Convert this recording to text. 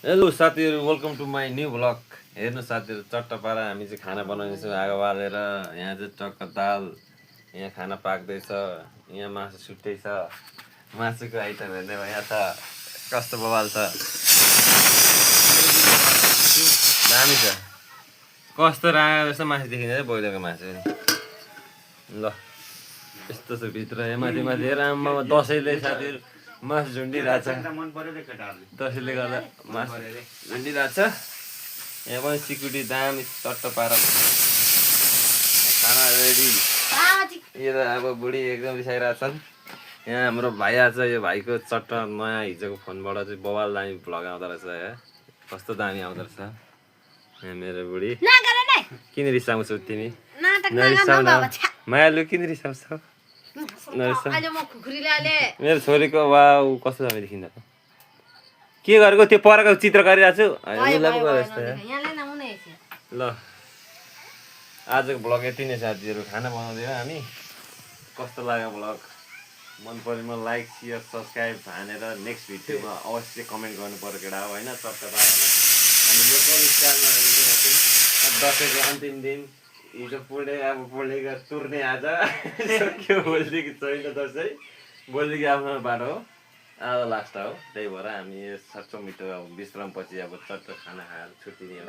Hello साथीहरू, welcome to my new vlog. हेर्नु साथीहरू, चट्ट पारा हामी चाहिँ खाना बनाउनेछौँ आगो बालेर। यहाँ चाहिँ टक्क दाल, यहाँ खाना पाक्दैछ, यहाँ मासु सुट्दैछ। मासुको आइटम हेर्ने भयो, यहाँ त कस्तो बवाल छ, दामी छ। कस्तो राम्रो जस्तो मासु देखिन्छ ब्रोइलरको मासु। ल यस्तो छ भित्र, यहाँ माथि माथि राममा दसैँले साथीहरू मासु झुन्डिरहेको छ। दसैँले गर्दा मासु झुन्डिरहेको छ। यहाँ पनि सिक्युरिटी दामी चट्ट पारा खाना रेडी। यो त अब बुढी एकदम रिसाइरहेको छन्। यहाँ हाम्रो भाइ आएको छ, यो भाइको चट्ट नयाँ हिजोको फोनबाट चाहिँ बवाल दामी भ्लग आउँदो रहेछ। यहाँ कस्तो दामी आउँदो रहेछ। यहाँ मेरो बुढी किन रिसाउँछौ तिमी? नरिसाउ न मायालु, किन रिसाउँछौ? मेरो छोरीको वाउ कस्तो दामी देखिन्छ। के गरेको त्यो परको चित्र गरिरहेको छु। ल आजको भ्लग यति नै साथीहरू, खाना बनाउँदैन हामी। कस्तो लाग्यो भ्लग? मन परेमा लाइक सेयर सब्सक्राइब हानेर नेक्स्ट भिडियोमा अवश्य कमेन्ट गर्नु पर्यो केटा हो होइन। चट्टा पारेर हामी लोकल स्टाइलमा हामी दसैँको अन्तिम दिन हिजो पुर्णे तुर्ने आज सक्यो। भोलिदेखि छैन दसैँ, भोलिदेखि आफ्नो बाटो हो, आज लास्ट हो। त्यही भएर हामी सच्चो मिठो अब विश्रामपछि अब चट्ट खाना खाएर छुट्टी दियो।